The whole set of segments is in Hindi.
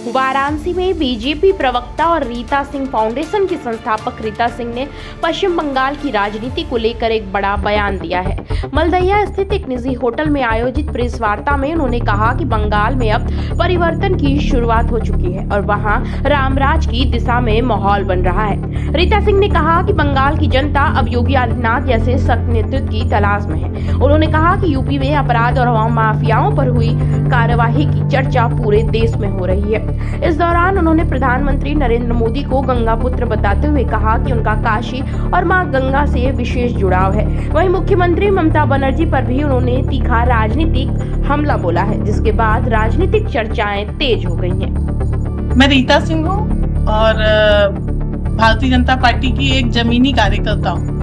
वाराणसी में बीजेपी प्रवक्ता और रीता सिंह फाउंडेशन की संस्थापक रीता सिंह ने पश्चिम बंगाल की राजनीति को लेकर एक बड़ा बयान दिया है। मलदैया स्थित एक निजी होटल में आयोजित प्रेस वार्ता में उन्होंने कहा कि बंगाल में अब परिवर्तन की शुरुआत हो चुकी है और वहां रामराज की दिशा में माहौल बन रहा है। रीता सिंह ने कहा कि बंगाल की जनता अब योगी आदित्यनाथ जैसे सख्त नेतृत्व की तलाश में है। उन्होंने कहा कि यूपी में अपराध और माफियाओं पर हुई कार्यवाही की चर्चा पूरे देश में हो रही है। इस दौरान उन्होंने प्रधानमंत्री नरेंद्र मोदी को गंगा पुत्र बताते हुए कहा कि उनका काशी और मां गंगा से विशेष जुड़ाव है। वहीं मुख्यमंत्री ममता बनर्जी पर भी उन्होंने तीखा राजनीतिक हमला बोला है, जिसके बाद राजनीतिक चर्चाएं तेज हो गई हैं। मैं रीता सिंह हूँ और भारतीय जनता पार्टी की एक जमीनी कार्यकर्ता हूँ।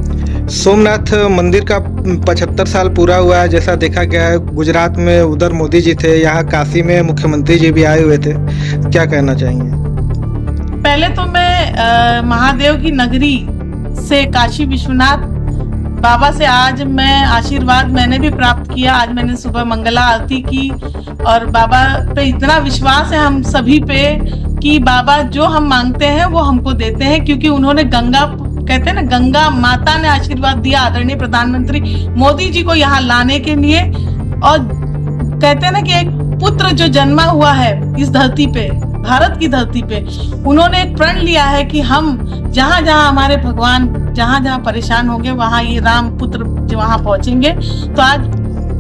सोमनाथ मंदिर का 75 साल पूरा हुआ है, जैसा देखा गया है। गुजरात में उधर मोदी जी थे, यहाँ काशी में मुख्यमंत्री जी भी आए हुए थे। क्या कहना चाहेंगे? पहले तो मैं महादेव की नगरी से काशी विश्वनाथ बाबा से आज मैं आशीर्वाद मैंने भी प्राप्त किया। आज मैंने सुबह मंगला आरती की और बाबा पे इतना विश्वास है हम सभी पे कि बाबा जो हम मांगते हैं वो हमको देते हैं, क्योंकि उन्होंने गंगा कहते हैं ना, गंगा माता ने आशीर्वाद दिया आदरणीय प्रधानमंत्री मोदी जी को यहाँ लाने के लिए। और कहते हैं ना कि एक पुत्र जो जन्मा हुआ है इस धरती पे, भारत की धरती पे, उन्होंने एक प्रण लिया है कि हम जहाँ जहाँ हमारे भगवान जहाँ जहाँ परेशान होंगे वहाँ ये राम पुत्र वहाँ पहुंचेंगे। तो आज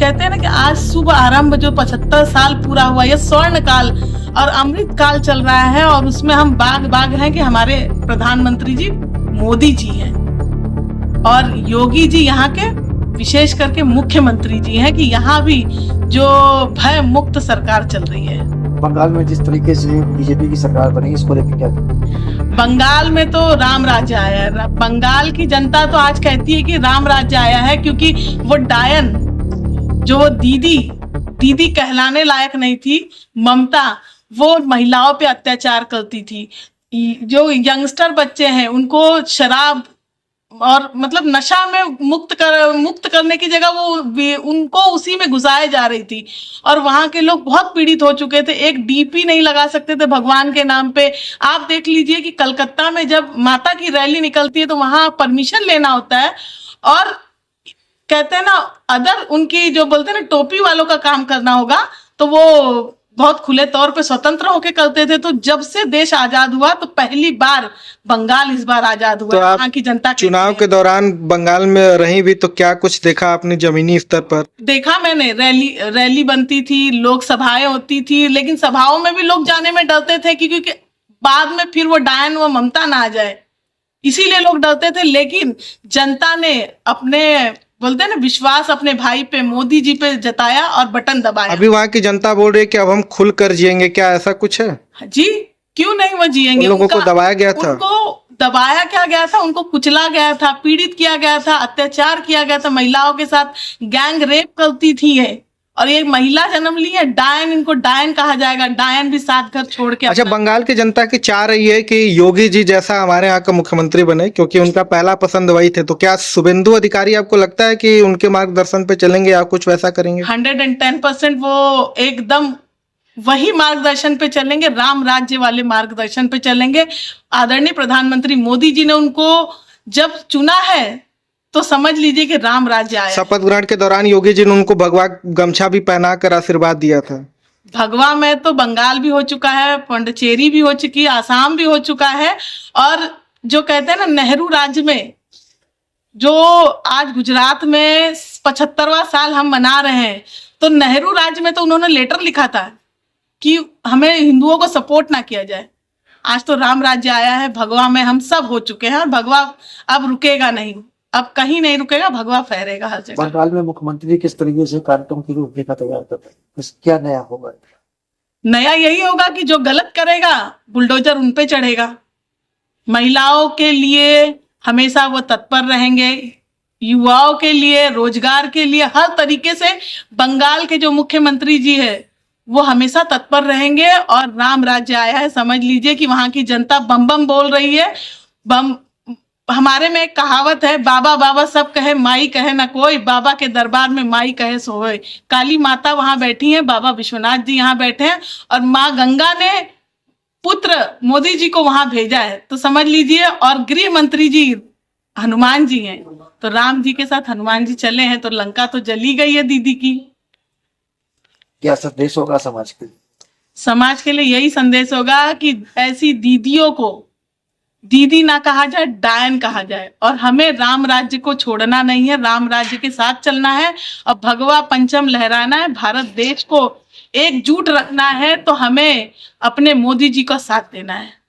कहते हैं ना कि आज शुभ आरंभ जो 75 साल पूरा हुआ, ये स्वर्ण काल और अमृत काल चल रहा है और उसमें हम बाग हैं कि हमारे प्रधानमंत्री जी मोदी जी हैं और योगी जी यहाँ के विशेष करके मुख्यमंत्री जी हैं कि यहाँ भी जो भय मुक्त सरकार चल रही है। बंगाल में जिस तरीके से बीजेपी की सरकार बनी, इसको लेकर क्या? बंगाल में तो राम राज्य आया है। बंगाल की जनता तो आज कहती है कि राम राज्य आया है, क्योंकि वो डायन जो वो दीदी कहलाने लायक नहीं थी, ममता, वो महिलाओं पे अत्याचार करती थी। जो यंगस्टर बच्चे हैं उनको शराब और मतलब नशा में मुक्त करने की जगह वो उनको उसी में घुसाए जा रही थी और वहां के लोग बहुत पीड़ित हो चुके थे। एक डीपी नहीं लगा सकते थे भगवान के नाम पे। आप देख लीजिए कि कलकत्ता में जब माता की रैली निकलती है तो वहां परमिशन लेना होता है और कहते हैं ना, अदर उनकी जो बोलते हैं ना टोपी वालों का काम करना होगा तो वो बहुत खुले तौर पे स्वतंत्र होके करते थे। तो जब से देश आजाद हुआ तो पहली बार बंगाल इस बार आजाद हुआ। तो यहाँ की जनता चुनाव के दौरान बंगाल में रही भी, तो क्या कुछ देखा आपने जमीनी स्तर पर? देखा मैंने रैली बनती थी, लोक सभाएं होती थी, लेकिन सभाओं में भी लोग जाने में डरते थे क्योंकि बाद में फिर वो डायन वो ममता ना आ जाए, इसीलिए लोग डरते थे। लेकिन जनता ने अपने बोलते हैं ना विश्वास अपने भाई पे, मोदी जी पे जताया और बटन दबाया। अभी वहाँ की जनता बोल रही है कि अब हम खुल कर जिएंगे, क्या ऐसा कुछ है? जी, क्यों नहीं वो जिएंगे? लोगों को दबाया गया था, उनको दबाया क्या गया था, उनको कुचला गया था, पीड़ित किया गया था, अत्याचार किया गया था, महिलाओं के साथ गैंग रेप करती थी ये, और ये महिला जन्म ली है डायन, इनको डायन कहा जाएगा। डायन भी साथ घर छोड़ के। अच्छा, बंगाल की जनता की चाह रही है कि योगी जी जैसा हमारे यहाँ का मुख्यमंत्री बने, क्योंकि उनका पहला पसंद वही थे। तो क्या शुभेंदु अधिकारी आपको लगता है कि उनके मार्गदर्शन पे चलेंगे या कुछ वैसा करेंगे? 110% वो एकदम वही मार्गदर्शन पे चलेंगे, राम राज्य वाले मार्गदर्शन पे चलेंगे। आदरणीय प्रधानमंत्री मोदी जी ने उनको जब चुना है तो समझ लीजिए कि राम राज्य आया। शपथ ग्रहण के दौरान योगी जी ने उनको भगवा गमछा भी पहना कर आशीर्वाद दिया था। भगवा में तो बंगाल भी हो चुका है, पुडुचेरी भी हो चुकी है, आसाम भी हो चुका है, और जो कहते हैं ना नेहरू राज्य में जो आज गुजरात में 75वां साल हम मना रहे हैं, तो नेहरू राज्य में तो उन्होंने लेटर लिखा था कि हमें हिंदुओं को सपोर्ट ना किया जाए। आज तो राम राज्य आया है, भगवा में हम सब हो चुके हैं और भगवा अब रुकेगा नहीं, अब कहीं नहीं रुकेगा, भगवा फहरेगा हर जगह। बंगाल में मुख्यमंत्री किस तरीके से कार्यक्रम की रूपरेखा तैयार करते हैं, क्या नया होगा? नया यही होगा कि जो गलत करेगा बुलडोजर उन पे चढ़ेगा। महिलाओं के लिए हमेशा वो तत्पर रहेंगे, युवाओं के लिए, रोजगार के लिए, हर तरीके से बंगाल के जो मुख्यमंत्री जी है वो हमेशा तत्पर रहेंगे। और राम राज्य आया है, समझ लीजिए कि वहां की जनता बम बम बोल रही है। बम, हमारे में एक कहावत है, बाबा बाबा सब कहे माई कहे ना कोई, बाबा के दरबार में माई कहे सोए। काली माता वहां बैठी है, बाबा विश्वनाथ जी यहाँ बैठे हैं और माँ गंगा ने पुत्र मोदी जी को वहां भेजा है, तो समझ लीजिए। और गृह मंत्री जी हनुमान जी हैं, तो राम जी के साथ हनुमान जी चले हैं, तो लंका तो जली गई है दीदी की। क्या संदेश होगा समाज के लिए? समाज के लिए यही संदेश होगा कि ऐसी दीदियों को दीदी ना कहा जाए, डायन कहा जाए। और हमें राम राज्य को छोड़ना नहीं है, राम राज्य के साथ चलना है और भगवा पंचम लहराना है, भारत देश को एकजुट रखना है। तो हमें अपने मोदी जी का साथ देना है।